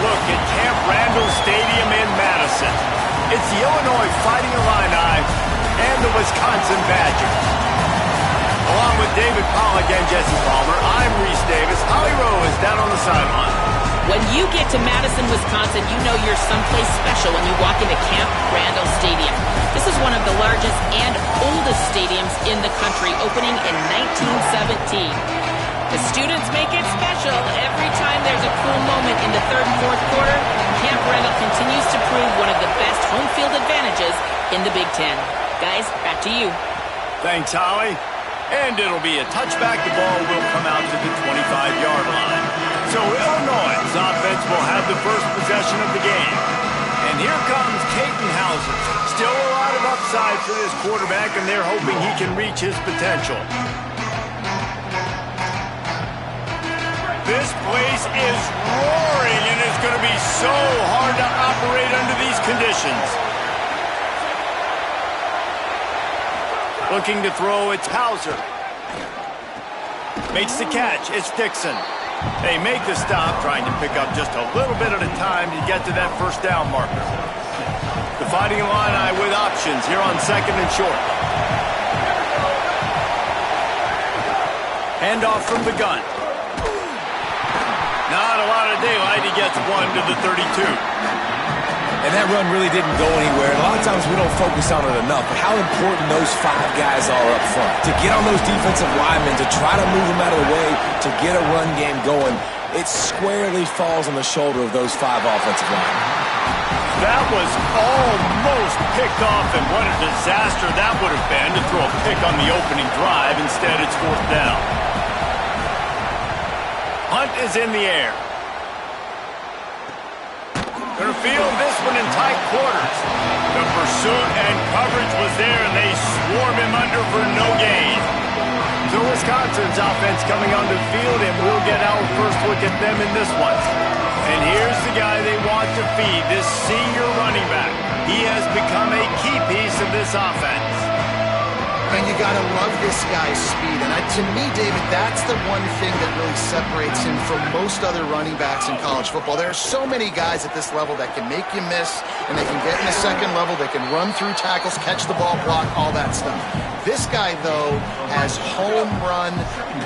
look at Camp Randall Stadium in Madison. It's the Illinois Fighting Illini and the Wisconsin Badgers. Along with David Pollack and Jesse Palmer, I'm Reese Davis. Holly Rowe is down on the sideline. When you get to Madison, Wisconsin, you know you're someplace special when you walk into Camp Randall Stadium. This is one of the largest and oldest stadiums in the country, opening in 1917. The students make it special. Every time there's a cool moment in the third and fourth quarter, Camp Randall continues to prove one of the best home field advantages in the Big Ten. Guys, back to you. Thanks, Holly. And it'll be a touchback. The ball will come out to the 25-yard line. So Illinois' offense will have the first possession of the game. And here comes Caden Hauser. Still a lot of upside for this quarterback, and they're hoping he can reach his potential. This place is roaring, and it's going to be so hard to operate under these conditions. Looking to throw, it's Hauser. Makes the catch, it's Dixon. They make the stop, trying to pick up just a little bit at a time to get to that first down marker. The Fighting Illini with options here on second and short. Handoff from the gun. Not a lot of daylight. He gets one to the 32. And that run really didn't go anywhere. And a lot of times we don't focus on it enough, but how important those five guys are up front. To get on those defensive linemen, to try to move them out of the way, to get a run game going, it squarely falls on the shoulder of those five offensive linemen. That was almost picked off, and what a disaster that would have been to throw a pick on the opening drive. Instead, it's fourth down. Hunt is in the air. Going to field this one in tight quarters. The pursuit and coverage was there, and they swarm him under for no gain. So Wisconsin's offense coming onto the field, and we'll get our first look at them in this one. And here's the guy they want to feed, this senior running back. He has become a key piece of this offense. And you got to love this guy's speed. And to me, David, that's the one thing that really separates him from most other running backs in college football. There are so many guys at this level that can make you miss, and they can get in the second level. They can run through tackles, catch the ball, block, all that stuff. This guy, though, has home run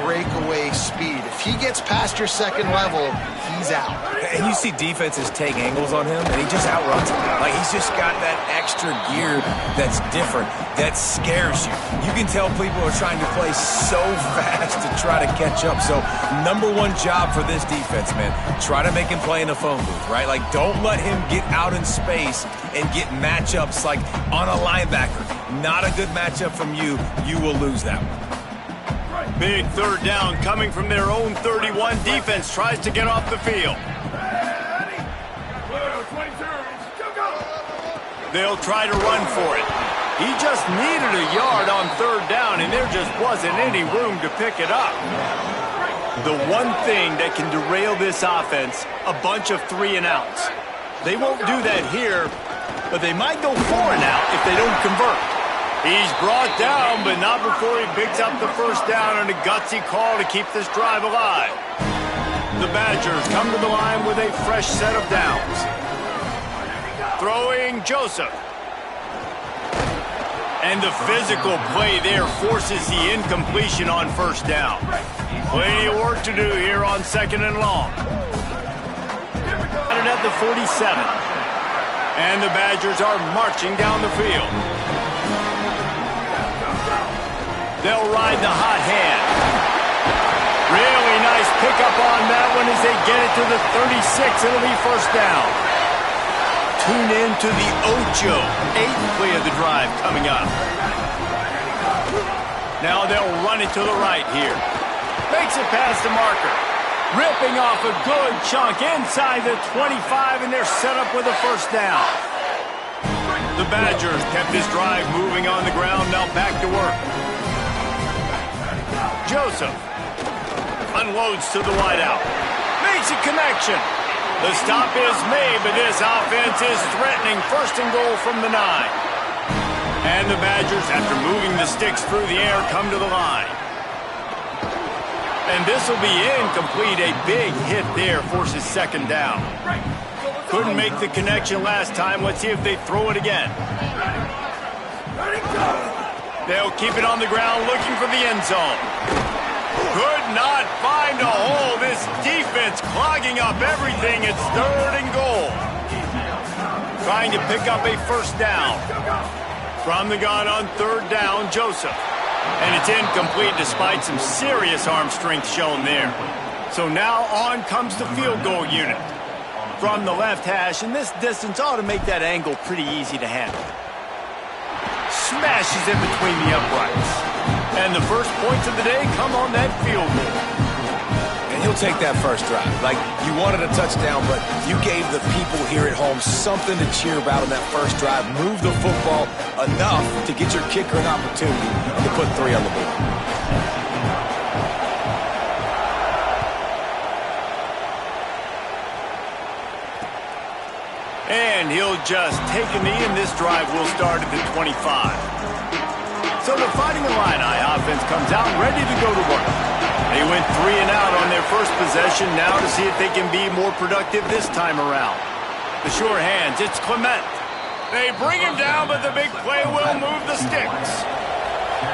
breakaway speed. If he gets past your second level, he's out. And you see defenses take angles on him, and he just outruns them. Like, he's just got that extra gear that's different, that scares you. You can tell people are trying to play so fast to try to catch up. So, number one job for this defense, man, try to make him play in a phone booth, right? Like, don't let him get out in space and get matchups like on a linebacker. Not a good matchup from you. You will lose that one. Big third down coming from their own 31. Defense tries to get off the field. They'll try to run for it. He just needed a yard on third down, and there just wasn't any room to pick it up. The one thing that can derail this offense, a bunch of 3 and outs. They won't do that here, but they might go 4 and out if they don't convert. He's brought down, but not before he picks up the first down, and a gutsy call to keep this drive alive. The Badgers come to the line with a fresh set of downs. Throwing Joseph. And the physical play there forces the incompletion on first down. Plenty of work to do here on second and long. Got it at the 47. And the Badgers are marching down the field. They'll ride the hot hand. Really nice pickup on that one as they get it to the 36. It'll be first down. Tune in to the Ocho. 8th play of the drive coming up. Now they'll run it to the right here. Makes it past the marker. Ripping off a good chunk inside the 25, and they're set up with a first down. The Badgers kept this drive moving on the ground. Now back to work. Joseph unloads to the wideout. Makes a connection. The stop is made, but this offense is threatening. First and goal from the 9. And the Badgers, after moving the sticks through the air, come to the line. And this will be incomplete. A big hit there forces second down. Couldn't make the connection last time. Let's see if they throw it again. They'll keep it on the ground looking for the end zone. Could not find a hole. This defense clogging up everything. It's 3rd and goal. Trying to pick up a first down. From the gun on 3rd down, Joseph. And it's incomplete despite some serious arm strength shown there. So now on comes the field goal unit. From the left hash, and this distance ought to make that angle pretty easy to handle. Smashes in between the uprights. And the first points of the day come on that field goal. And he'll take that first drive. Like, you wanted a touchdown, but you gave the people here at home something to cheer about on that first drive. Move the football enough to get your kicker an opportunity to put 3 on the board. And he'll just take a knee, and this drive will start at the 25. So the Fighting Illini offense comes out ready to go to work. They went 3 and out on their first possession, now to see if they can be more productive this time around. The sure hands, it's Clement. They bring him down, but the big play will move the sticks.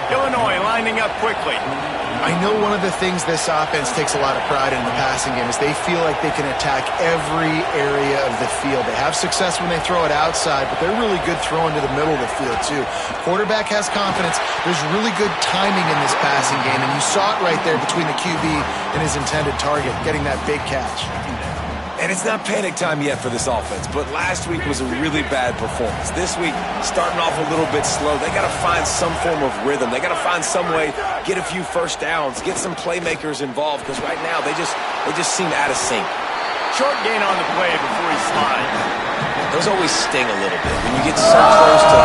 Illinois lining up quickly. I know one of the things this offense takes a lot of pride in the passing game is they feel like they can attack every area of the field. They have success when they throw it outside, but they're really good throwing to the middle of the field too. Quarterback has confidence. There's really good timing in this passing game, and you saw it right there between the QB and his intended target, getting that big catch. And it's not panic time yet for this offense, but last week was a really bad performance. This week, starting off a little bit slow. They got to find some form of rhythm. They got to find some way, get a few first downs, get some playmakers involved, because right now they just seem out of sync. Short gain on the play before he slides. Those always sting a little bit. When you get so close to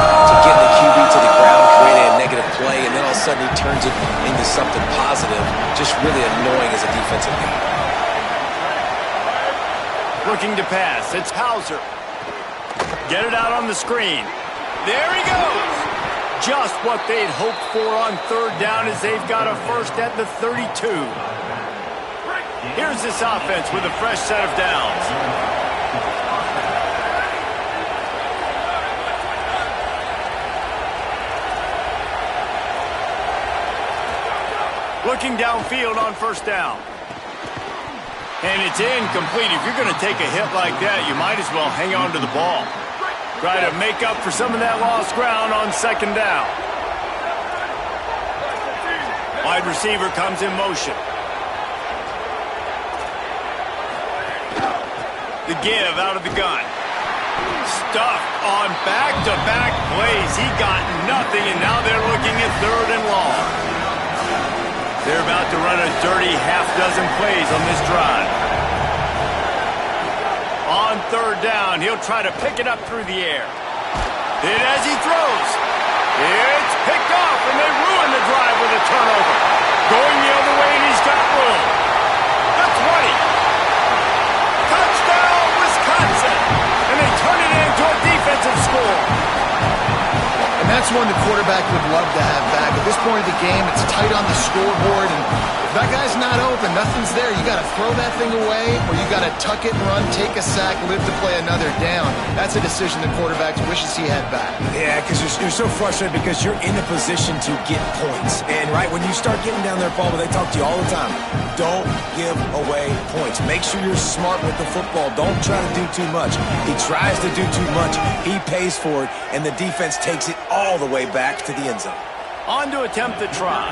getting the QB to the ground, creating a negative play, and then all of a sudden he turns it into something positive, just really annoying as a defensive game. Looking to pass, it's Hauser. Get it out on the screen. There he goes. Just what they'd hoped for on 3rd down as they've got a first at the 32. Here's this offense with a fresh set of downs. Looking downfield on 1st down. And it's incomplete. If you're going to take a hit like that, you might as well hang on to the ball. Try to make up for some of that lost ground on 2nd down. Wide receiver comes in motion. The give out of the gun. Stuffed on back-to-back plays. He got nothing, and now they're looking at 3rd and long. They're about to run a dirty half-dozen plays on this drive. On 3rd down, he'll try to pick it up through the air. And as he throws, it's picked off, and they ruin the drive with a turnover. Going the other way, and he's got room. The 20. Touchdown, Wisconsin. And they turn it into a defensive score. And that's one the quarterback would love to have back. At this point of the game, it's tight on the scoreboard, and if that guy's not open, nothing's there. You got to throw that thing away, or you got to tuck it and run, take a sack, live to play another down. That's a decision the quarterback wishes he had back. Yeah, because you're so frustrated because you're in a position to get points. And right when you start getting down there, Paul, they talk to you all the time. Don't give away points. Make sure you're smart with the football. Don't try to do too much. He tries to do too much. He pays for it, and the defense takes it all the way back to the end zone. On to attempt the try.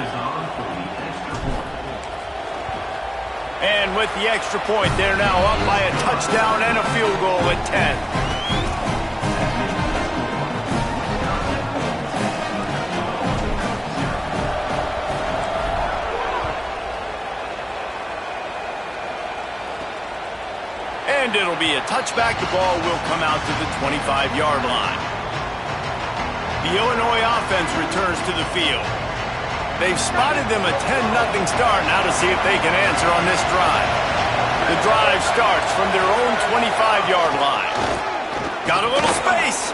And with the extra point, they're now up by a touchdown and a field goal at 10. And it'll be a touchback. The ball will come out to the 25-yard line. The Illinois offense returns to the field. They've spotted them a 10-0 start, now to see if they can answer on this drive. The drive starts from their own 25-yard line. Got a little space.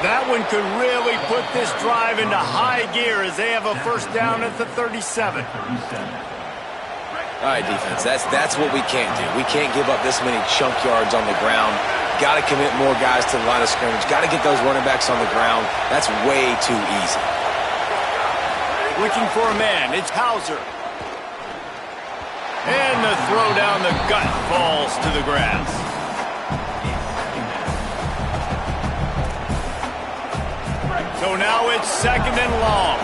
That one could really put this drive into high gear as they have a first down at the 37. All right, defense, that's what we can't do. We can't give up this many chunk yards on the ground. Got to commit more guys to the line of scrimmage. Got to get those running backs on the ground. That's way too easy. Looking for a man. It's Hauser. And the throw down the gut falls to the grass. So now it's 2nd and long.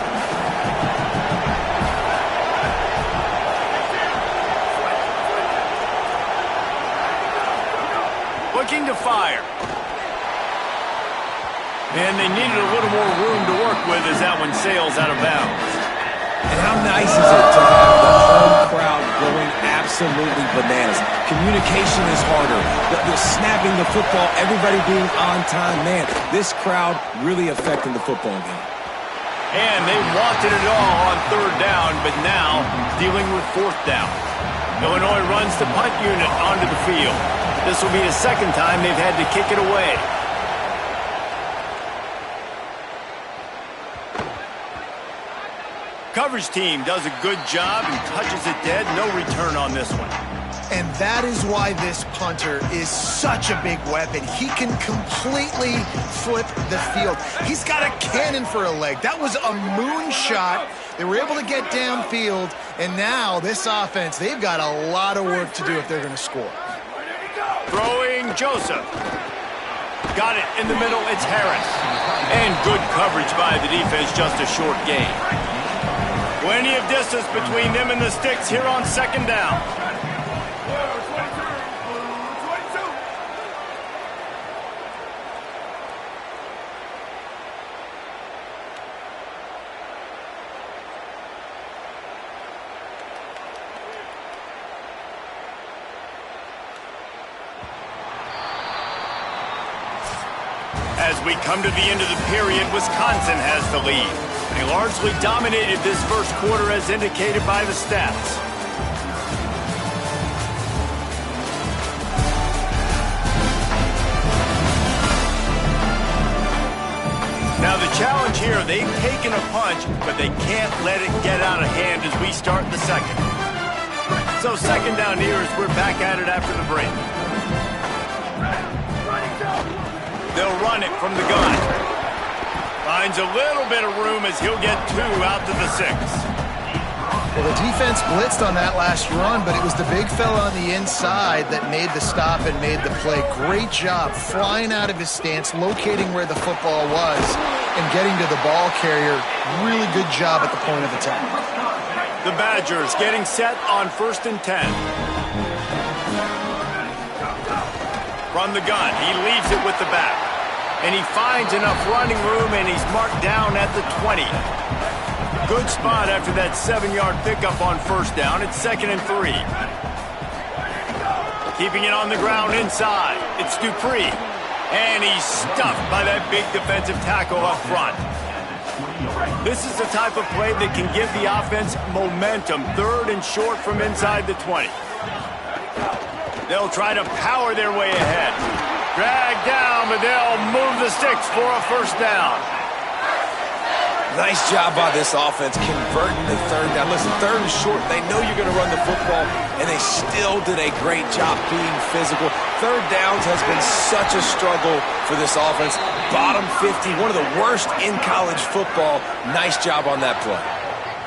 Looking to fire. And they needed a little more room to work with as that one sails out of bounds. And how nice is it to have the home crowd going absolutely bananas? Communication is harder. The snapping the football, everybody being on time. Man, this crowd really affecting the football game. And they wanted it all on 3rd down, but now dealing with 4th down. Illinois runs the punt unit onto the field. This will be the 2nd time they've had to kick it away. Coverage team does a good job and touches it dead. No return on this one. And that is why this punter is such a big weapon. He can completely flip the field. He's got a cannon for a leg. That was a moonshot. They were able to get downfield, and now this offense, they've got a lot of work to do if they're going to score. Throwing Joseph. Got it in the middle. It's Harris. And good coverage by the defense, just a short gain. Plenty of distance between them and the sticks here on 2nd down. As we come to the end of the period, Wisconsin has the lead. They largely dominated this first quarter as indicated by the stats. Now the challenge here, they've taken a punch, but they can't let it get out of hand as we start the 2nd. So 2nd down here as we're back at it after the break. They'll run it from the gun. Finds a little bit of room as he'll get 2 out to the 6. Well, the defense blitzed on that last run, but it was the big fella on the inside that made the stop and made the play. Great job flying out of his stance, locating where the football was, and getting to the ball carrier. Really good job at the point of attack. The Badgers getting set on 1st and 10. From the gun, he leaves it with the back. And he finds enough running room, and he's marked down at the 20. Good spot after that 7-yard pickup on 1st down. It's 2nd and 3. Keeping it on the ground inside. It's Dupree. And he's stuffed by that big defensive tackle up front. This is the type of play that can give the offense momentum. 3rd and short from inside the 20. They'll try to power their way ahead. Drag down, but they'll move the sticks for a 1st down. Nice job by this offense converting the 3rd down. Listen, 3rd and short, they know you're going to run the football, and they still did a great job being physical. 3rd downs has been such a struggle for this offense. Bottom 50, one of the worst in college football. Nice job on that play.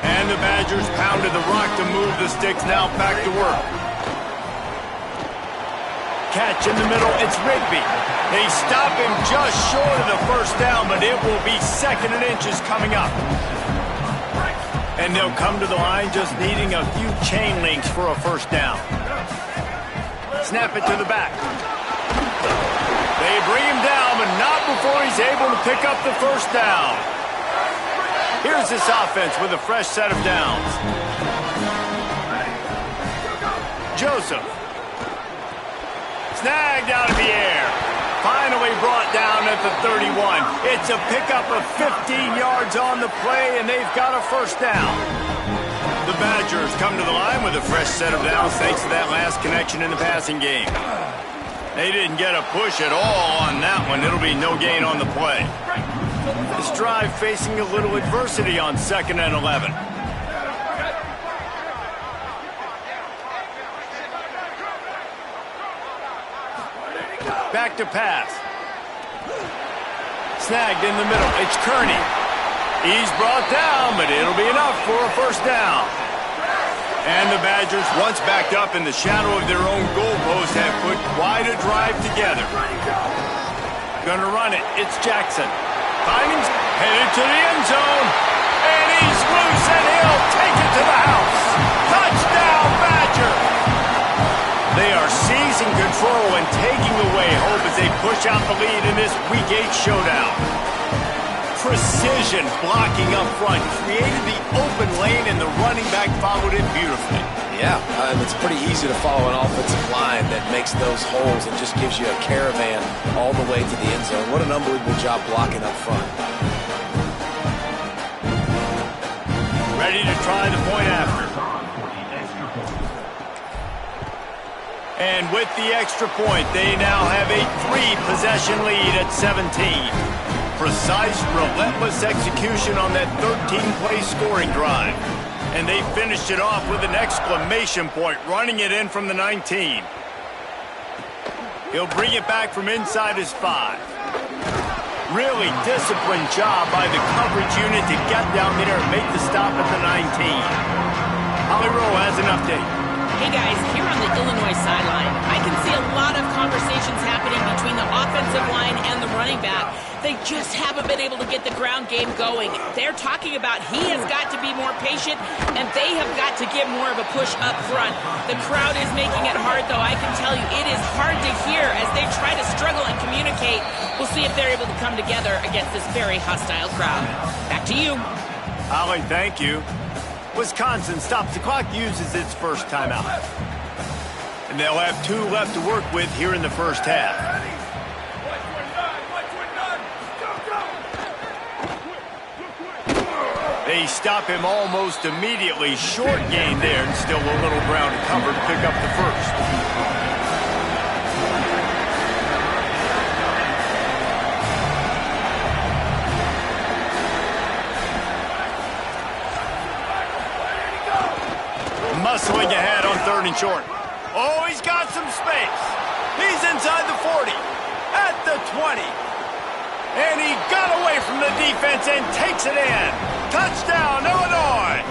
And the Badgers pounded the rock to move the sticks. Now back to work. Catch in the middle, it's Rigby. They stop him just short of the 1st down, but it will be 2nd and inches coming up. And they'll come to the line just needing a few chain links for a 1st down. Snap it to the back. They bring him down, but not before he's able to pick up the 1st down. Here's this offense with a fresh set of downs. Joseph. Snagged out of the air. Finally brought down at the 31. It's a pickup of 15 yards on the play, and they've got a 1st down. The Badgers come to the line with a fresh set of downs thanks to that last connection in the passing game. They didn't get a push at all on that one. It'll be no gain on the play. This drive facing a little adversity on 2nd and 11. Back to pass. Snagged in the middle. It's Kearney. He's brought down, but it'll be enough for a first down. And the Badgers, once backed up in the shadow of their own goalpost, have put quite a drive together. Gonna run it. It's Jackson. Findings headed to the end zone. And he's loose, and he'll take it to the house. Touchdown, Badger! They are seizing control and taking away hope as they push out the lead in this Week 8 showdown. Precision blocking up front created the open lane, and the running back followed it beautifully. Yeah, it's pretty easy to follow an offensive line that makes those holes and just gives you a caravan all the way to the end zone. What an unbelievable job blocking up front. Ready to try the point after. And with the extra point, they now have a 3-possession lead at 17. Precise, relentless execution on that 13-play scoring drive. And they finished it off with an exclamation point, running it in from the 19. He'll bring it back from inside his 5. Really disciplined job by the coverage unit to get down there and make the stop at the 19. Holly Rowe has an update. Hey guys, here on the Illinois sideline, I can see a lot of conversations happening between the offensive line and the running back. They just haven't been able to get the ground game going. They're talking about he has got to be more patient, and they have got to get more of a push up front. The crowd is making it hard, though. I can tell you it is hard to hear as they try to struggle and communicate. We'll see if they're able to come together against this very hostile crowd. Back to you. Holly, thank you. Wisconsin stops the clock, uses its first timeout. And they'll have 2 left to work with here in the first half. They stop him almost immediately. Short gain there, and still a little ground to cover to pick up the first. Muscling ahead on 3rd and short. Oh, he's got some space. He's inside the 40, at the 20. And he got away from the defense and takes it in. Touchdown, Illinois.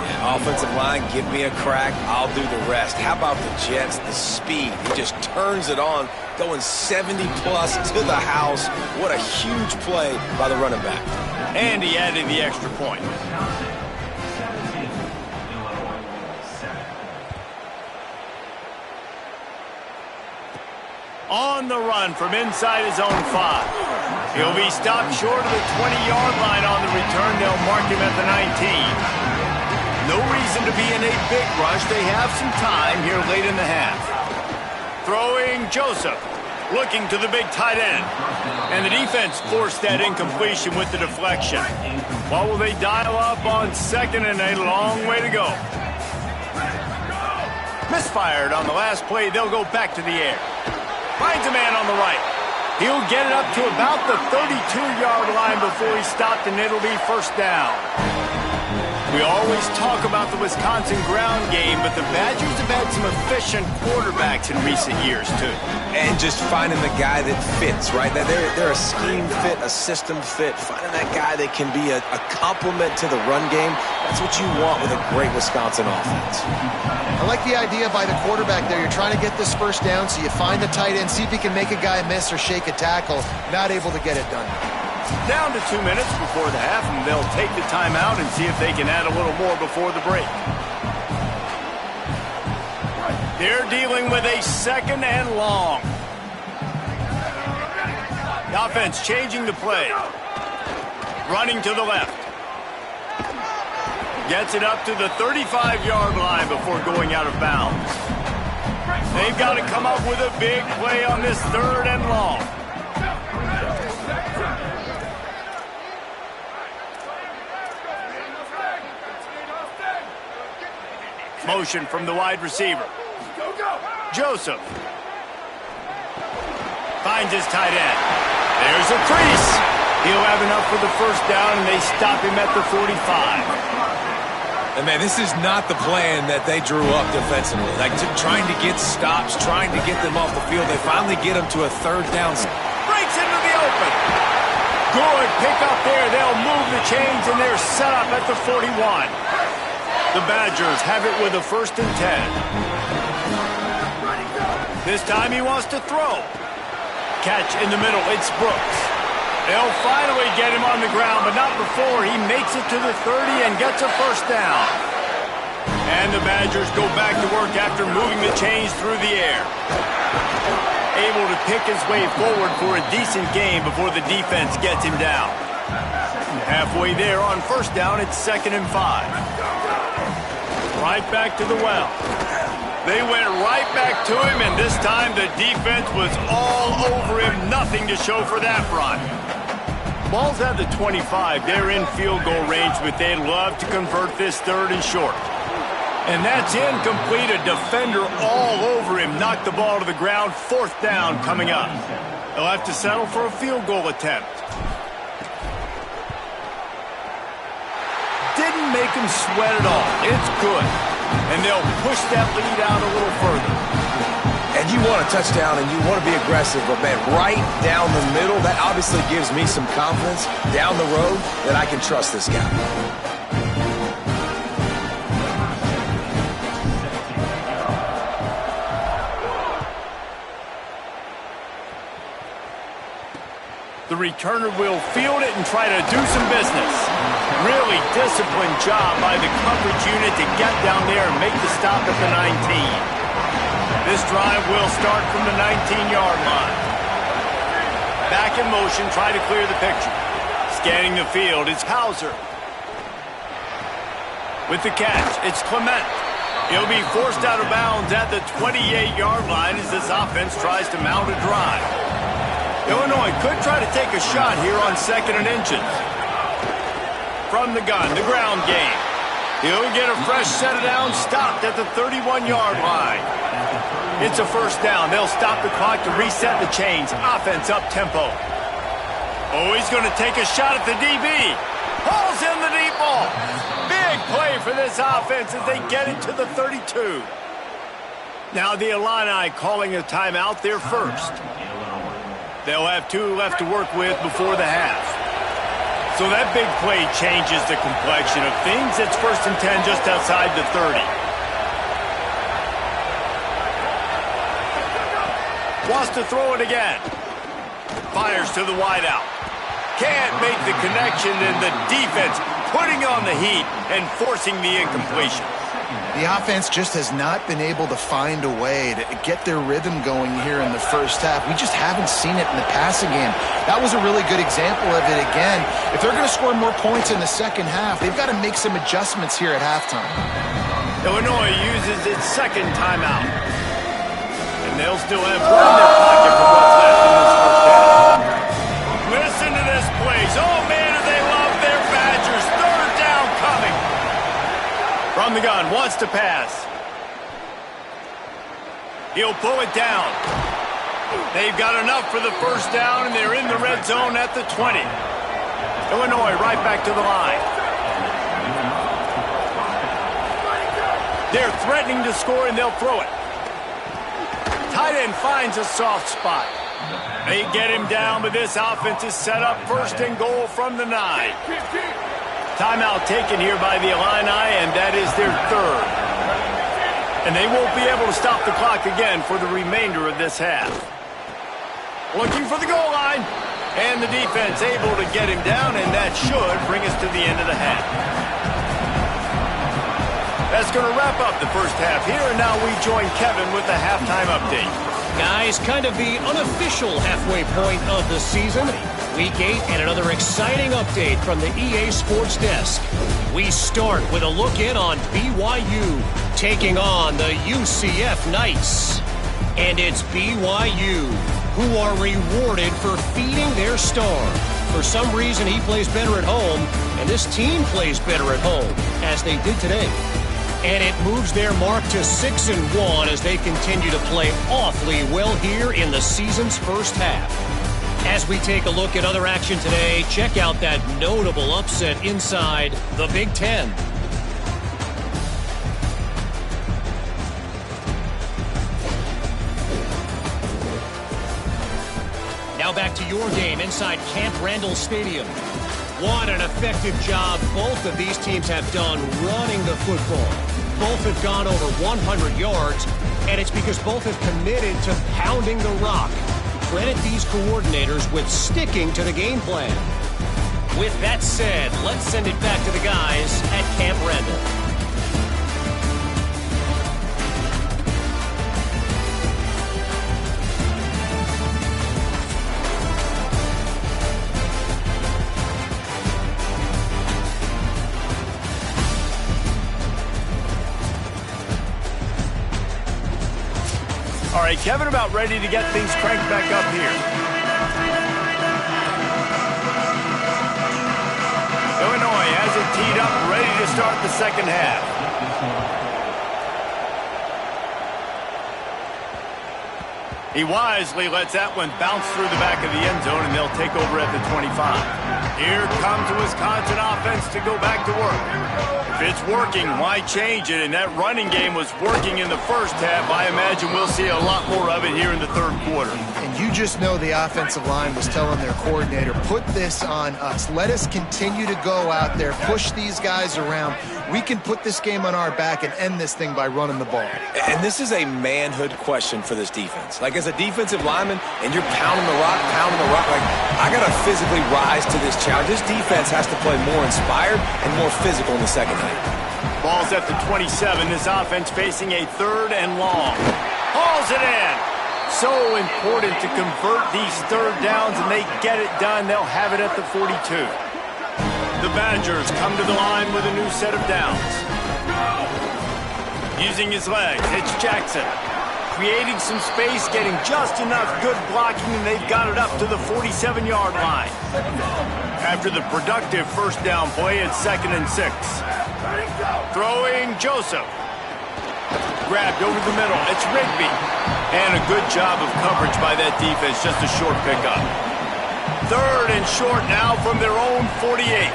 Yeah, offensive line, give me a crack. I'll do the rest. How about the Jets, the speed? He just turns it on, going 70-plus to the house. What a huge play by the running back. And he added the extra point. On the run from inside his own 5. He'll be stopped short of the 20-yard line on the return. They'll mark him at the 19. No reason to be in a big rush. They have some time here late in the half. Throwing Joseph. Looking to the big tight end. And the defense forced that incompletion with the deflection. What will they dial up on 2nd and a long way to go? Misfired on the last play. They'll go back to the air. Finds a man on the right. He'll get it up to about the 32-yard line before he's stopped, and it'll be first down. We always talk about the Wisconsin ground game, but the Badgers have had some efficient quarterbacks in recent years, too. And just finding the guy that fits, right? They're a scheme fit, a system fit. Finding that guy that can be a complement to the run game, that's what you want with a great Wisconsin offense. I like the idea by the quarterback there. You're trying to get this first down, so you find the tight end, see if he can make a guy miss or shake a tackle. Not able to get it done. Down to 2 minutes before the half, and they'll take the timeout and see if they can add a little more before the break. They're dealing with a 2nd and long. The offense changing the play. Running to the left. Gets it up to the 35-yard line before going out of bounds. They've got to come up with a big play on this 3rd and long. Motion from the wide receiver. Joseph. Finds his tight end. There's a crease. He'll have enough for the first down, and they stop him at the 45. And, man, this is not the plan that they drew up defensively. Like, trying to get stops, trying to get them off the field. They finally get them to a third down. Breaks into the open. Good pick up there. They'll move the chains, and they're set up at the 41. The Badgers have it with a 1st and 10. This time he wants to throw. Catch in the middle. It's Brooks. They'll finally get him on the ground, but not before he makes it to the 30 and gets a 1st down. And the Badgers go back to work after moving the chains through the air. Able to pick his way forward for a decent game before the defense gets him down. Halfway there on 1st down, it's 2nd and 5. Right back to the well. They went right back to him, and this time the defense was all over him. Nothing to show for that run. Ball's at the 25. They're in field goal range, but they'd love to convert this 3rd and short. And that's incomplete. A defender all over him. Knocked the ball to the ground. 4th down coming up. They'll have to settle for a field goal attempt. Didn't make him sweat at all. It's good. And they'll push that lead out a little further. And you want a touchdown and you want to be aggressive, but, man, right down the middle, that obviously gives me some confidence down the road that I can trust this guy. The returner will field it and try to do some business. Really disciplined job by the coverage unit to get down there and make the stop at the 19. This drive will start from the 19-yard line. Back in motion, try to clear the picture. Scanning the field, it's Hauser. With the catch, it's Clement. He'll be forced out of bounds at the 28-yard line as this offense tries to mount a drive. Illinois could try to take a shot here on 2nd and inches. From the gun, the ground game. He'll get a fresh set of downs, stopped at the 31-yard line. It's a 1st down. They'll stop the clock to reset the chains. Offense up-tempo. Oh, he's going to take a shot at the DB. Pulls in the deep ball. Big play for this offense as they get it to the 32. Now the Illini calling a timeout, their 1st. They'll have 2 left to work with before the half. So that big play changes the complexion of things. It's 1st and 10 just outside the 30. Wants to throw it again. Fires to the wideout. Can't make the connection, and the defense putting on the heat and forcing the incompletion. The offense just has not been able to find a way to get their rhythm going here in the 1st half. We just haven't seen it in the passing game. That was a really good example of it again. If they're going to score more points in the 2nd half, they've got to make some adjustments here at halftime. Illinois uses its 2nd timeout. And they'll still have room in their pocket for what's left in this 1st half. Listen to this place. Oh, man, do they love their Badgers. 3rd down coming. From the gun, wants to pass. He'll pull it down. They've got enough for the 1st down, and they're in the red zone at the 20. Illinois right back to the line. They're threatening to score, and they'll throw it. Tight end finds a soft spot. They get him down, but this offense is set up 1st and goal from the 9. Timeout taken here by the Illini, and that is their 3rd. And they won't be able to stop the clock again for the remainder of this half. Looking for the goal line, and the defense able to get him down, and that should bring us to the end of the half. That's going to wrap up the 1st half here, and now we join Kevin with the halftime update. Guys, kind of the unofficial halfway point of the season. Week 8 and another exciting update from the EA Sports Desk. We start with a look in on BYU taking on the UCF Knights. And it's BYU who are rewarded for feeding their star. For some reason, he plays better at home, and this team plays better at home, as they did today. And it moves their mark to 6-1 as they continue to play awfully well here in the season's 1st half. As we take a look at other action today, check out that notable upset inside the Big Ten. Now back to your game inside Camp Randall Stadium. What an effective job both of these teams have done running the football. Both have gone over 100 yards, and it's because both have committed to pounding the rock. Credit these coordinators with sticking to the game plan. With that said, let's send it back to the guys at Camp Randall. All right, Kevin about ready to get things cranked back up here. Illinois has it teed up, ready to start the second half. He wisely lets that one bounce through the back of the end zone, and they'll take over at the 25. Here comes the Wisconsin offense to go back to work. If it's working, why change it? And that running game was working in the first half. I imagine we'll see a lot more of it here in the third quarter. And you just know the offensive line was telling their coordinator, put this on us. Let us continue to go out there, push these guys around. We can put this game on our back and end this thing by running the ball. And this is a manhood question for this defense. Like, as a defensive lineman, and you're pounding the rock, like, I got to physically rise to this challenge. This defense has to play more inspired and more physical in the second half. Ball's at the 27. This offense facing a third and long. Hauls it in. So important to convert these third downs, and they get it done. They'll have it at the 42. The Badgers come to the line with a new set of downs. Using his legs, it's Jackson. Creating some space, getting just enough good blocking, and they've got it up to the 47-yard line. After the productive first down play, it's 2nd and 6. Throwing Joseph. Grabbed over the middle. It's Rigby. And a good job of coverage by that defense. Just a short pickup. 3rd and short now from their own 48.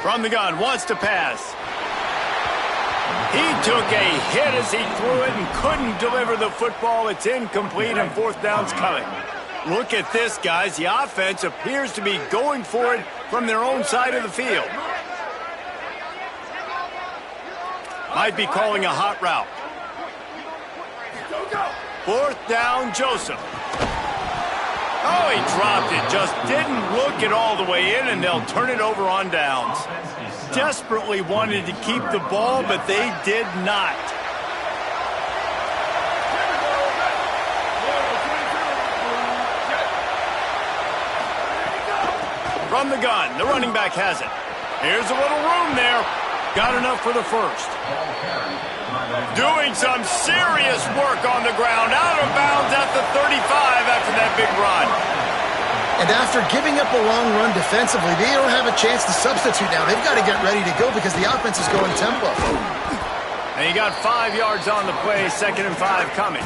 From the gun, wants to pass. He took a hit as he threw it and couldn't deliver the football. It's incomplete, and 4th down's coming. Look at this, guys. The offense appears to be going for it from their own side of the field. Might be calling a hot route. 4th down, Joseph. Oh, he dropped it. Just didn't look it all the way in, and they'll turn it over on downs. Desperately wanted to keep the ball, but they did not. From the gun, the running back has it. Here's a little room there. Got enough for the first. Doing some serious work on the ground. Out of bounds at the 35 after that big run. And after giving up a long run defensively, they don't have a chance to substitute now. They've got to get ready to go because the offense is going tempo. And he got 5 yards on the play, 2nd and 5 coming.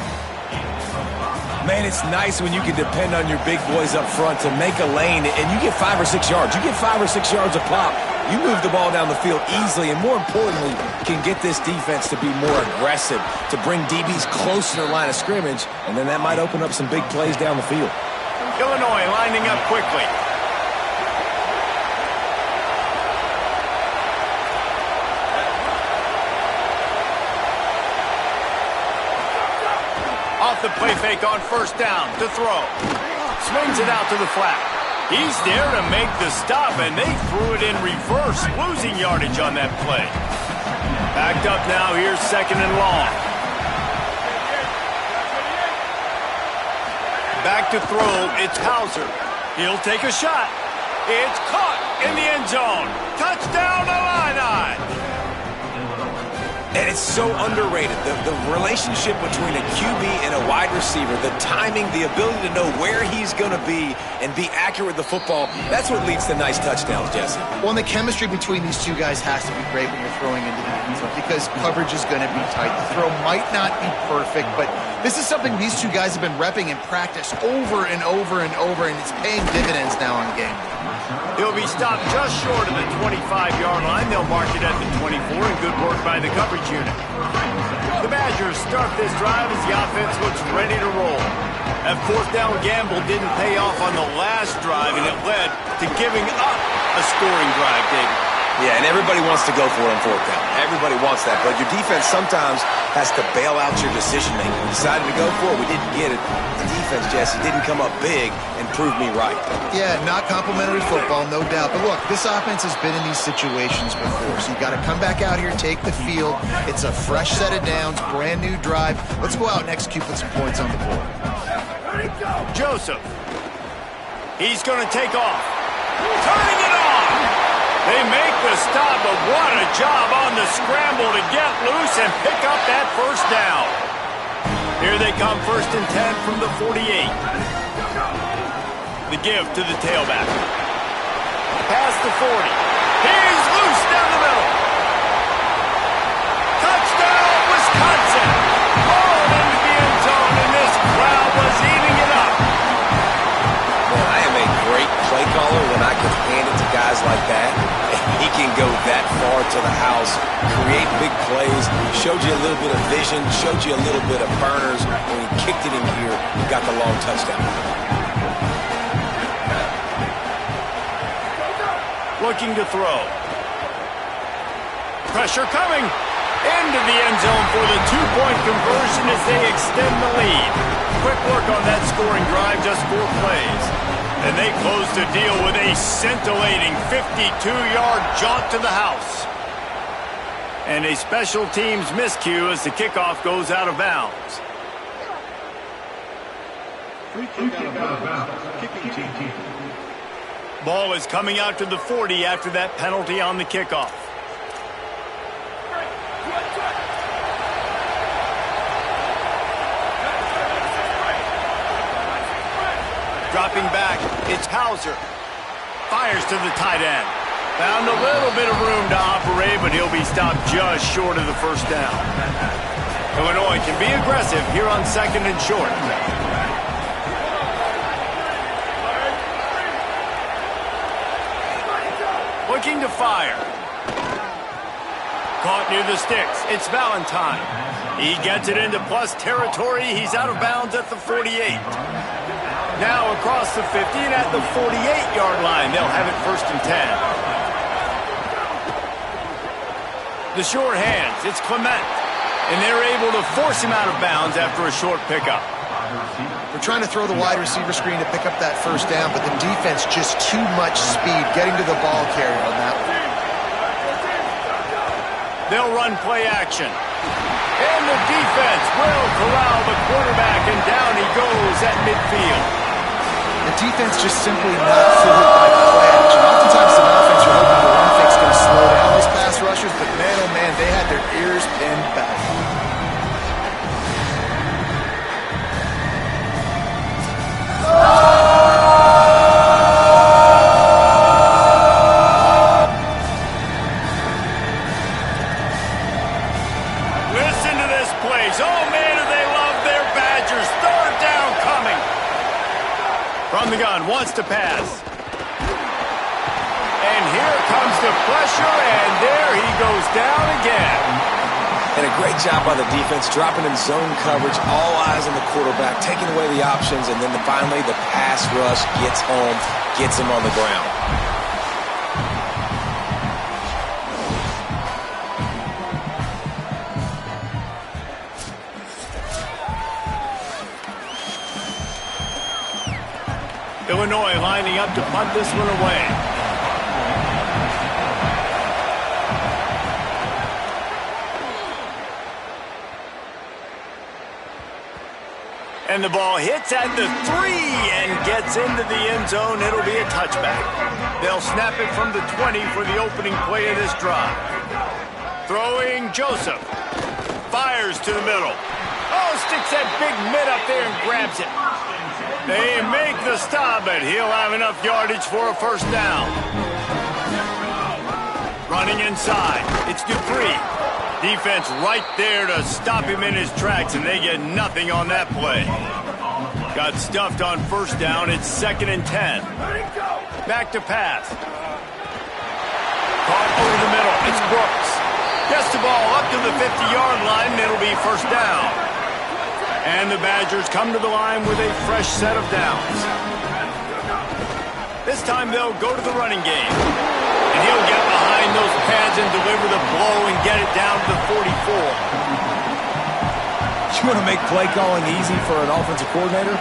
Man, it's nice when you can depend on your big boys up front to make a lane, and you get 5 or 6 yards. You get 5 or 6 yards a pop. You move the ball down the field easily, and more importantly, can get this defense to be more aggressive, to bring DBs closer to the line of scrimmage, and then that might open up some big plays down the field. Illinois lining up quickly. Off the play fake on 1st down to throw. Swings it out to the flat. He's there to make the stop, and they threw it in reverse, losing yardage on that play. Backed up now, here's 2nd and long. Back to throw, it's Hauser. He'll take a shot. It's caught in the end zone. Touchdown, Illini! And it's so underrated, the relationship between a QB and a wide receiver, the timing, the ability to know where he's going to be and be accurate with the football, that's what leads to nice touchdowns, Jesse. Well, and the chemistry between these two guys has to be great when you're throwing into the end zone because coverage is going to be tight. The throw might not be perfect, but This is something these two guys have been repping in practice over and over and over, and it's paying dividends now on game. He'll be stopped just short of the 25-yard line. They'll mark it at the 24, and good work by the coverage unit. The Badgers start this drive as the offense looks ready to roll. That fourth down gamble didn't pay off on the last drive, and it led to giving up a scoring drive, David. Yeah, and everybody wants to go for it on fourth down. Everybody wants that, but your defense sometimes has to bail out your decision-making. We decided to go for it. We didn't get it. The defense, Jesse, didn't come up big and prove me right. Yeah, not complimentary football, no doubt. But look, this offense has been in these situations before, so you got to come back out here, take the field. It's a fresh set of downs, brand new drive. Let's go out and execute, put some points on the board. Joseph. He's going to take off. Turning it on. They make the stop, but what a job on the scramble to get loose and pick up that first down. Here they come, 1st and 10 from the 48. The give to the tailback. Past the 40. He's loose down the middle. Touchdown, Wisconsin. Hauled into the end zone, and this crowd was eating it up. Man, I am a great play caller when I can hand it to guys like that. He can go that far to the house, create big plays, showed you a little bit of vision, showed you a little bit of burners. When he kicked it in here, he got the long touchdown. Looking to throw. Pressure coming. Into the end zone for the two-point conversion as they extend the lead. Quick work on that scoring drive, just 4 plays. And they close the deal with a scintillating 52-yard jaunt to the house. And a special teams miscue as the kickoff goes out of bounds. Free kick out of bounds. Kicking team. Ball is coming out to the 40 after that penalty on the kickoff. Dropping back, it's Hauser. Fires to the tight end. Found a little bit of room to operate, but he'll be stopped just short of the first down. Illinois can be aggressive here on 2nd and short. Looking to fire. Caught near the sticks. It's Valentine. He gets it into plus territory. He's out of bounds at the 48. Now across the 50 and at the 48-yard line. They'll have it 1st and 10. The short hands. It's Clement. And they're able to force him out of bounds after a short pickup. We're trying to throw the wide receiver screen to pick up that first down, but the defense just too much speed getting to the ball carrier on that one. They'll run play action. And the defense will corral the quarterback, and down he goes at midfield. The defense just simply not fooled by play action. Oftentimes the offense you're hoping the run fake's going to slow down those pass rushers, but man, oh man, they had their ears pinned back. Listen to this place. Oh, man, do they love their Badgers. 3rd down coming. From the gun, wants to pass. And here comes the pressure, and there he goes down again. And a great job by the defense, dropping in zone coverage, all eyes on the quarterback, taking away the options, and then finally the pass rush gets home, gets him on the ground. Illinois lining up to punt this one away. And the ball hits at the 3 and gets into the end zone. It'll be a touchback. They'll snap it from the 20 for the opening play of this drive. Throwing Joseph. Fires to the middle. Oh, sticks that big mitt up there and grabs it. They make the stop, but he'll have enough yardage for a first down. Running inside. It's Dupree. Defense right there to stop him in his tracks, and they get nothing on that play. Got stuffed on first down. It's 2nd and 10. Back to pass. Caught over the middle. It's Brooks. Gets the ball up to the 50-yard line, and it'll be first down. And the Badgers come to the line with a fresh set of downs. This time they'll go to the running game. And he'll get behind those pads and deliver the blow and get it down to the 44. You want to make play calling easy for an offensive coordinator?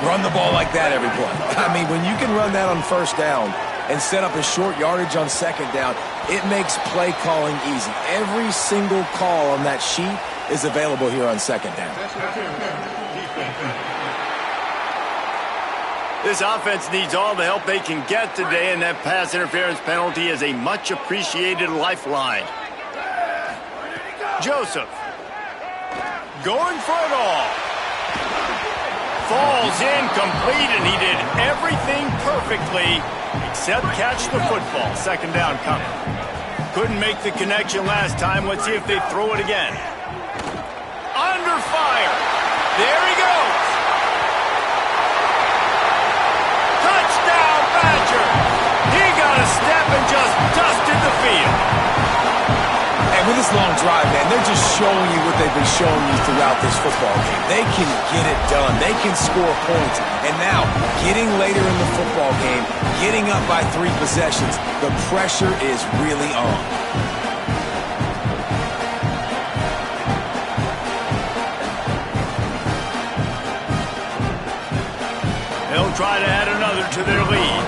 Run the ball like that every play. I mean, when you can run that on first down and set up a short yardage on second down, it makes play calling easy. Every single call on that sheet is available here on second down. This offense needs all the help they can get today, and that pass interference penalty is a much-appreciated lifeline. Joseph. Going for it all. Falls incomplete, and he did everything perfectly except catch the football. Second down coming. Couldn't make the connection last time. Let's see if they throw it again. Under fire. There he goes. Touchdown, Badger. He got a step and just dusted the field. And with this long drive, man, they're just showing you what they've been showing you throughout this football game. They can get it done. They can score points. And now, getting later in the football game, getting up by 3 possessions, the pressure is really on. They'll try to add another to their lead.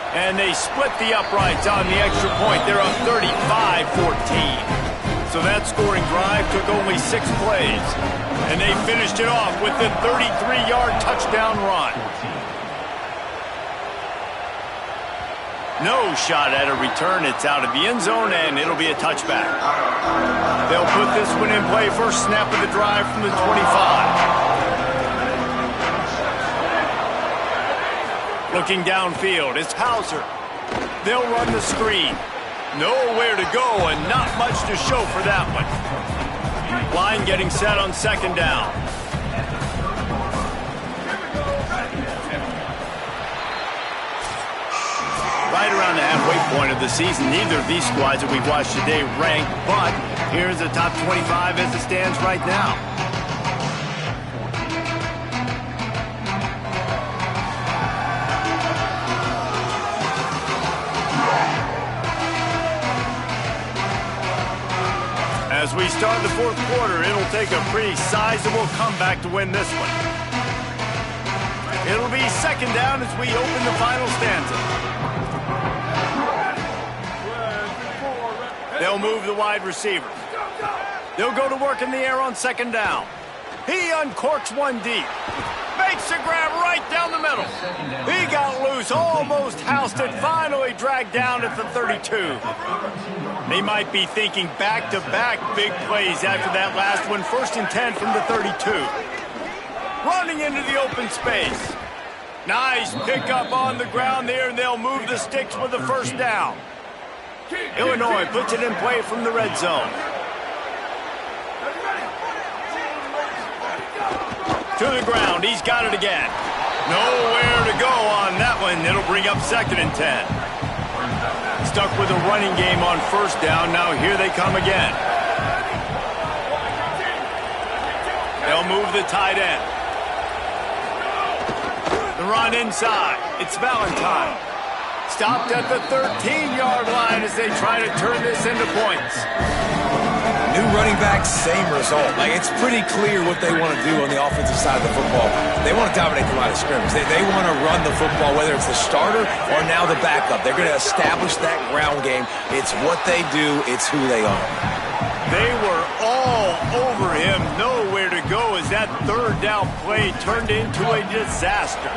And they split the uprights on the extra point. They're up 35-14. So that scoring drive took only 6 plays. And they finished it off with the 33-yard touchdown run. No shot at a return. It's out of the end zone, and it'll be a touchback. They'll put this one in play. First snap of the drive from the 25. Looking downfield, it's Hauser. They'll run the screen. Nowhere to go and not much to show for that one. Line getting set on second down. Right around the halfway point of the season, neither of these squads that we've watched today rank, but here's the top 25 as it stands right now. As we start the fourth quarter, it'll take a pretty sizable comeback to win this one. It'll be second down as we open the final stanza. They'll move the wide receiver. They'll go to work in the air on second down. He uncorks one deep. Makes a grab right down the middle. He got loose, almost housed it, finally dragged down at the 32. They might be thinking back-to-back big plays after that last one. 1st and 10 from the 32. Running into the open space. Nice pickup on the ground there, and they'll move the sticks with the first down. Illinois puts it in play from the red zone. To the ground, he's got it again. Nowhere to go on that one. It'll bring up 2nd and 10. Stuck with a running game on first down. Now here they come again. They'll move the tight end. The run inside. It's Valentine. Stopped at the 13-yard line as they try to turn this into points. New running back, same result. Like, it's pretty clear what they want to do on the offensive side of the football. They want to dominate the line of scrimmage. They want to run the football, whether it's the starter or now the backup. They're going to establish that ground game. It's what they do. It's who they are. They were all over him. Nowhere to go as that third down play turned into a disaster.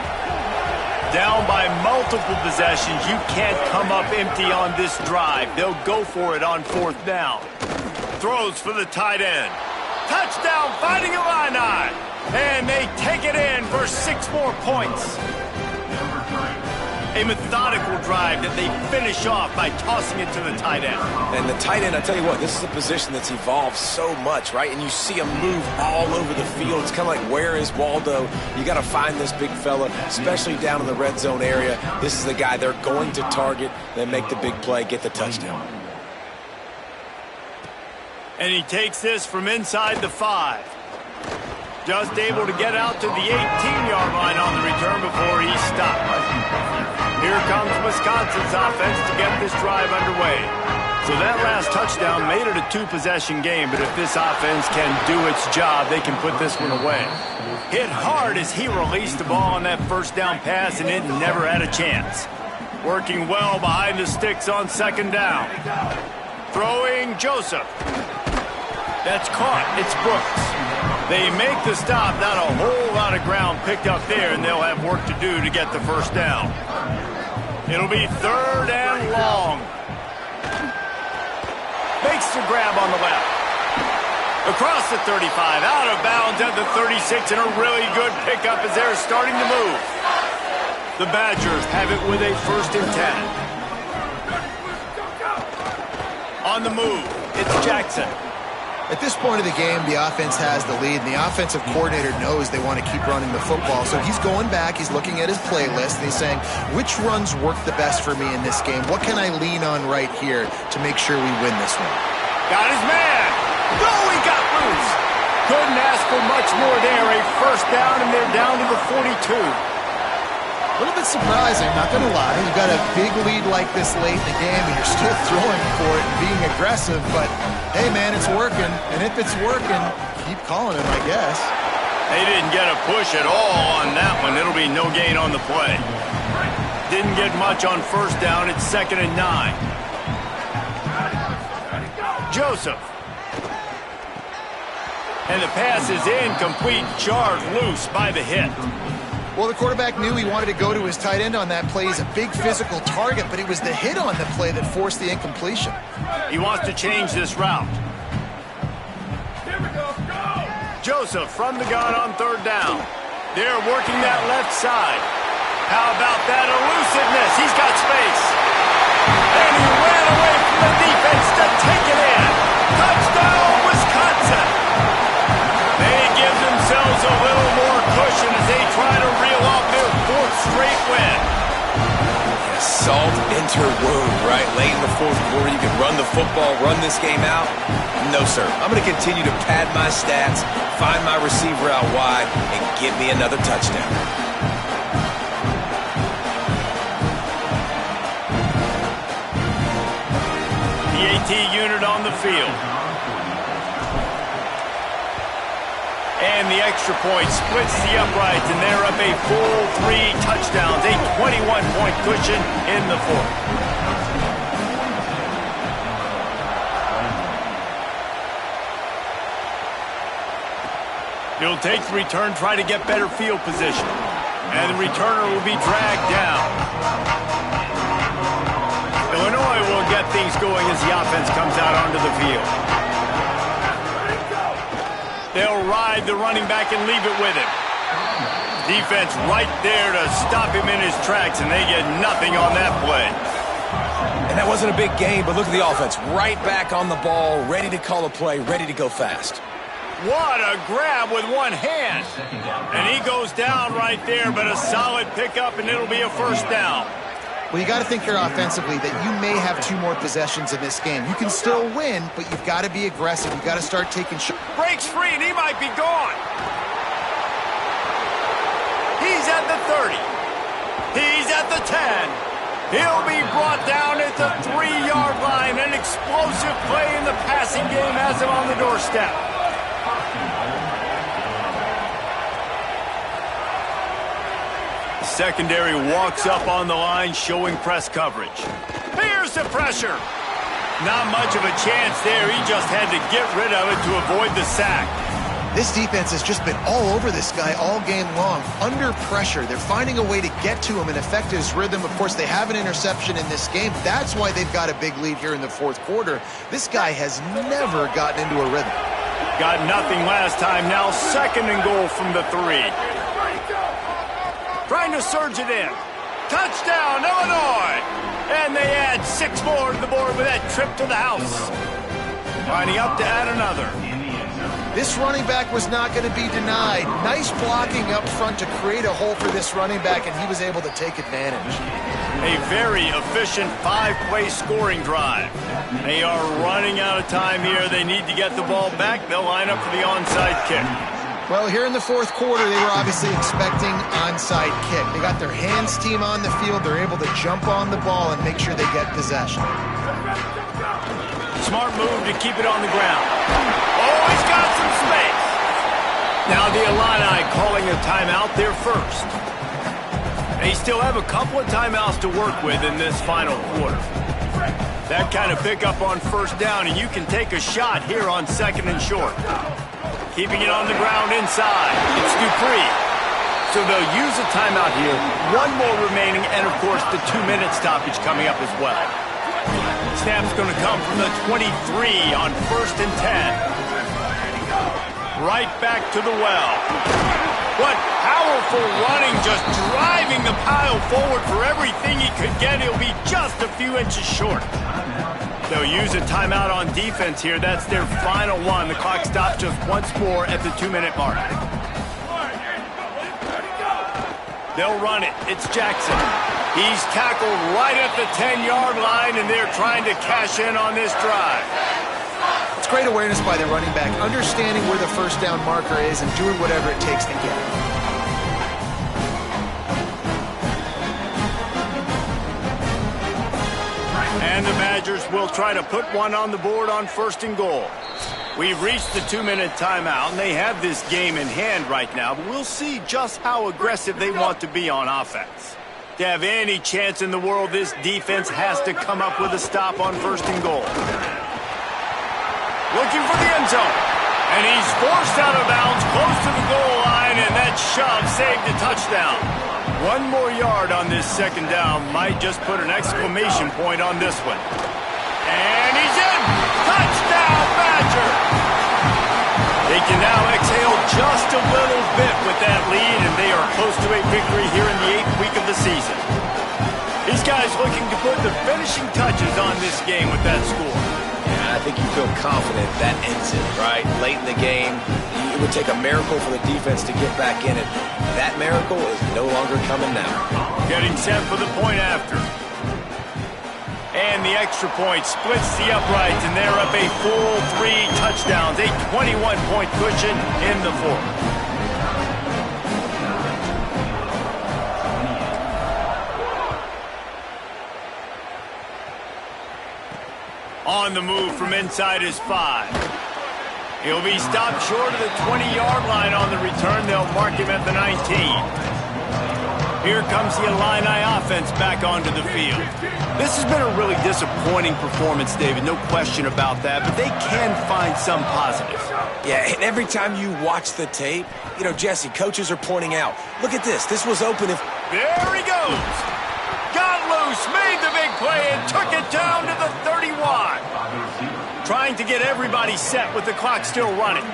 Down by multiple possessions. You can't come up empty on this drive. They'll go for it on 4th down. Throws for the tight end. Touchdown, Fighting Illini. And they take it in for 6 more points. A methodical drive that they finish off by tossing it to the tight end. And the tight end, I tell you what, this is a position that's evolved so much, right? And you see him move all over the field. It's kind of like, where is Waldo? You got to find this big fella, especially down in the red zone area. This is the guy they're going to target, then make the big play, get the touchdown. And he takes this from inside the 5. Just able to get out to the 18-yard line on the return before he stopped. Here comes Wisconsin's offense to get this drive underway. So that last touchdown made it a 2-possession game, but if this offense can do its job, they can put this one away. Hit hard as he released the ball on that first down pass, and it never had a chance. Working well behind the sticks on second down. Throwing Joseph. That's caught. It's Brooks. They make the stop, not a whole lot of ground picked up there, and they'll have work to do to get the first down. It'll be 3rd and long. Makes the grab on the left. Across the 35, out of bounds at the 36, and a really good pickup as they're starting to move. The Badgers have it with a 1st and 10. On the move, it's Jackson. At this point of the game, the offense has the lead, and the offensive coordinator knows they want to keep running the football. So he's going back, he's looking at his playlist, and he's saying, which runs work the best for me in this game? What can I lean on right here to make sure we win this one? Got his man! No, he got loose! Couldn't ask for much more there. A 1st down, and they're down to the 42. A little bit surprising, not going to lie. You've got a big lead like this late in the game, and you're still throwing for it and being aggressive, but hey, man, it's working. And if it's working, keep calling him, I guess. They didn't get a push at all on that one. It'll be no gain on the play. Didn't get much on 1st down. It's 2nd and 9. Joseph. And the pass is incomplete. Jarred loose by the hit. Well, the quarterback knew he wanted to go to his tight end on that play. He's a big physical target, but it was the hit on the play that forced the incompletion. He wants to change this route. Joseph from the gun on 3rd down. They're working that left side. How about that elusiveness? He's got space. And he ran away from the defense to take it in. Touchdown, Wisconsin. They give themselves a little more cushion as they try to reel off their 4th straight win. Salt into wound, right? Late in the 4th quarter, you can run the football, run this game out. No, sir. I'm going to continue to pad my stats, find my receiver out wide, and give me another touchdown. The AT unit on the field. And the extra point splits the uprights, and they're up a full 3 touchdowns, a 21-point cushion in the 4th. He'll take the return, try to get better field position. And the returner will be dragged down. Illinois will get things going as the offense comes out onto the field. They'll ride the running back and leave it with him. Defense right there to stop him in his tracks, and they get nothing on that play. And that wasn't a big game, but look at the offense. Right back on the ball, ready to call a play, ready to go fast. What a grab with one hand. And he goes down right there, but a solid pickup, and it'll be a 1st down. Well, you got to think here offensively that you may have 2 more possessions in this game. You can still win, but you've got to be aggressive. You've got to start taking shots. Breaks free, and he might be gone. He's at the 30. He's at the 10. He'll be brought down at the 3-yard line. An explosive play in the passing game has him on the doorstep. Secondary walks up on the line, showing press coverage. Here's the pressure. Not much of a chance there. He just had to get rid of it to avoid the sack. This defense has just been all over this guy all game long. Under pressure, they're finding a way to get to him and affect his rhythm. Of course, they have an interception in this game. That's why they've got a big lead here in the 4th quarter. This guy has never gotten into a rhythm. Got nothing last time. Now 2nd and goal from the 3. Trying to surge it in. Touchdown, Illinois! And they add 6 more to the board with that trip to the house. Lining up to add another. This running back was not going to be denied. Nice blocking up front to create a hole for this running back, and he was able to take advantage. A very efficient 5-play scoring drive. They are running out of time here. They need to get the ball back. They'll line up for the onside kick. Well, here in the fourth quarter, they were obviously expecting onside kick. They got their hands team on the field. They're able to jump on the ball and make sure they get possession. Smart move to keep it on the ground. Oh, he's got some space. Now the Illini calling a timeout there first. They still have a couple of timeouts to work with in this final quarter. That kind of pickup on first down, and you can take a shot here on 2nd and short. Keeping it on the ground inside. It's Dupree. So they'll use a timeout here. 1 more remaining, and of course the 2-minute stoppage coming up as well. Snap's going to come from the 23 on 1st and 10. Right back to the well. What powerful running, just driving the pile forward for everything he could get. He'll be just a few inches short. They'll use a timeout on defense here. That's their final one. The clock stops just once more at the 2-minute mark. They'll run it. It's Jackson. He's tackled right at the 10-yard line, and they're trying to cash in on this drive. It's great awareness by the running back, understanding where the first down marker is and doing whatever it takes to get it. And the Badgers will try to put one on the board on 1st and goal. We've reached the 2-minute timeout, and they have this game in hand right now, but we'll see just how aggressive they want to be on offense. To have any chance in the world, this defense has to come up with a stop on 1st and goal. Looking for the end zone. And he's forced out of bounds close to the goal line, and that shove saved a touchdown. 1 more yard on this 2nd down might just put an exclamation point on this one. And he's in! Touchdown, Badger! They can now exhale just a little bit with that lead, and they are close to a victory here in the 8th week of the season. These guys looking to put the finishing touches on this game with that score. I think you feel confident that ends it, right? Late in the game, it would take a miracle for the defense to get back in it. That miracle is no longer coming now. Getting set for the point after. And the extra point splits the uprights, and they're up a full 3 touchdowns, a 21-point cushion in the 4th. On the move from inside his 5. He'll be stopped short of the 20-yard line on the return. They'll mark him at the 19. Here comes the Illini offense back onto the field. This has been a really disappointing performance, David, no question about that, but they can find some positives. Yeah, and every time you watch the tape, you know, Jesse, coaches are pointing out, look at this. This was open if... There he goes. Got loose, made the big play, and took it down to the 31. Trying to get everybody set with the clock still running.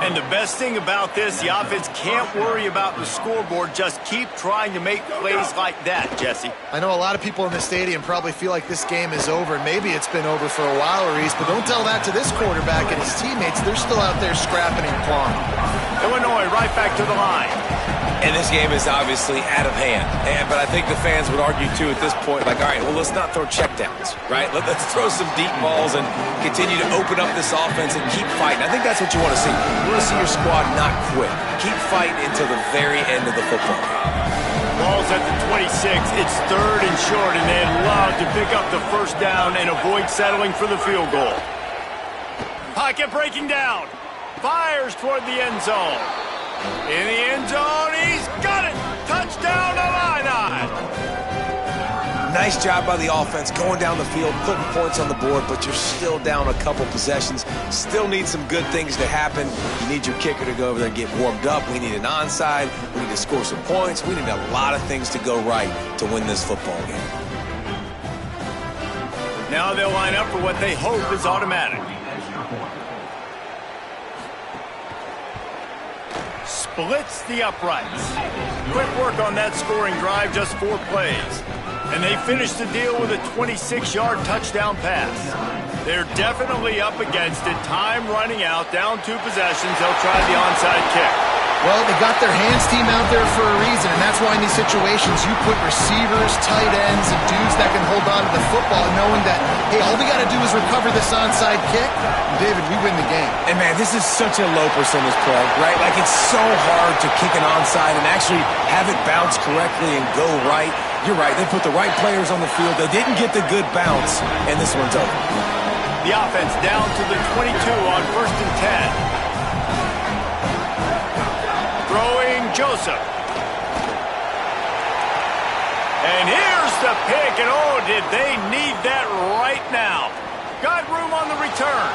And the best thing about this, the offense can't worry about the scoreboard. Just keep trying to make plays like that, Jesse. I know a lot of people in the stadium probably feel like this game is over, and maybe it's been over for a while, Reese, but don't tell that to this quarterback and his teammates. They're still out there scrapping and clawing. Illinois right back to the line. And this game is obviously out of hand. But I think the fans would argue, too, at this point, like, all right, well, let's not throw checkdowns, right? Let's throw some deep balls and continue to open up this offense and keep fighting. I think that's what you want to see. You want to see your squad not quit. Keep fighting until the very end of the football game. Ball's at the 26. It's 3rd and short, and they'd love to pick up the first down and avoid settling for the field goal. Pocket breaking down. Fires toward the end zone. In the end zone, he's got it! Touchdown, Illini! Nice job by the offense going down the field, putting points on the board, but you're still down a couple possessions. Still need some good things to happen. You need your kicker to go over there and get warmed up. We need an onside. We need to score some points. We need a lot of things to go right to win this football game. Now they'll line up for what they hope is automatic. splits the uprights. Quick work on that scoring drive, just 4 plays. And they finish the deal with a 26-yard touchdown pass. They're definitely up against it. Time running out, down 2 possessions. They'll try the onside kick. Well, they got their hands team out there for a reason, and that's why in these situations you put receivers, tight ends, and dudes that can hold on to the football, knowing that, hey, all we got to do is recover this onside kick, and David, we win the game. And, man, this is such a low percentage play, right? Like, it's so hard to kick an onside and actually have it bounce correctly and go right. You're right. They put the right players on the field. They didn't get the good bounce, and this one's over. The offense down to the 22 on 1st and 10. Throwing Joseph. And here's the pick, and oh, did they need that right now. Got room on the return.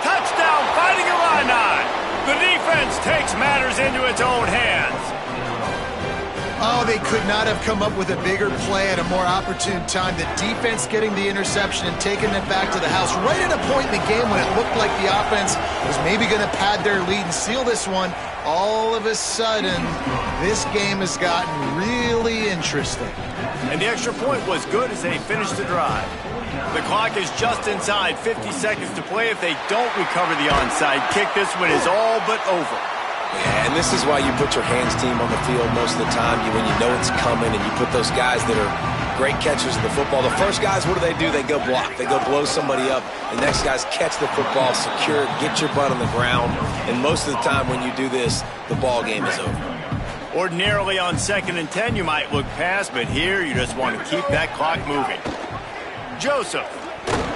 Touchdown, Fighting Illini. The defense takes matters into its own hands. Oh, they could not have come up with a bigger play at a more opportune time. The defense getting the interception and taking it back to the house right at a point in the game when it looked like the offense was maybe going to pad their lead and seal this one. All of a sudden, this game has gotten really interesting. And the extra point was good as they finished the drive. The clock is just inside 50 seconds to play. If they don't recover the onside kick, this one is all but over. Yeah, and this is why you put your hands team on the field most of the time when you know it's coming, and you put those guys that are great catchers of the football. The first guys, what do? They go block. They go blow somebody up. The next guys catch the football, secure it, get your butt on the ground. And most of the time when you do this, the ball game is over. Ordinarily on 2nd and 10, you might look past, but here you just want to keep that clock moving. Joseph,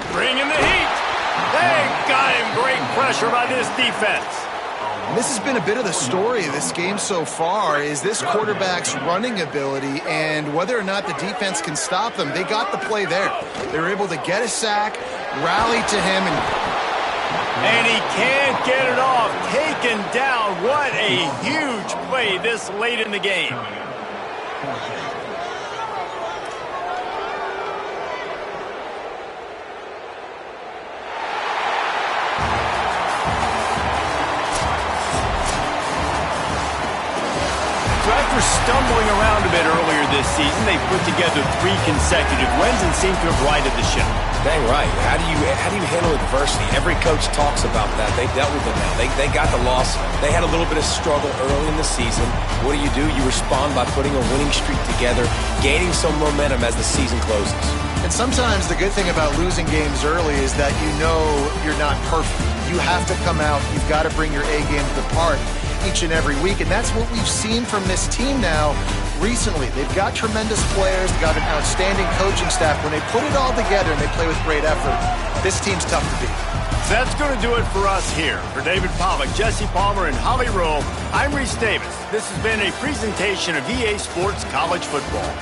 bringing the heat. They got him. Great pressure by this defense. And this has been a bit of the story of this game so far, is this quarterback's running ability and whether or not the defense can stop them. They got the play there. They were able to get a sack, rally to him, and he can't get it off. Taken down. What a huge play this late in the game. Stumbling around a bit earlier this season, they put together 3 consecutive wins and seem to have righted the ship. Dang right. How do you handle adversity? Every coach talks about that. They dealt with it now. They got the loss. They had a little bit of struggle early in the season. What do? You respond by putting a winning streak together, gaining some momentum as the season closes. And sometimes the good thing about losing games early is that you know you're not perfect. You have to come out. You've got to bring your A game to the part each and every week, and that's what we've seen from this team now recently. They've got tremendous players, they've got an outstanding coaching staff. When they put it all together and they play with great effort, this team's tough to beat. So that's going to do it for us here. For David Pollack, Jesse Palmer, and Holly Rowe, I'm Reese Davis. This has been a presentation of EA Sports College Football.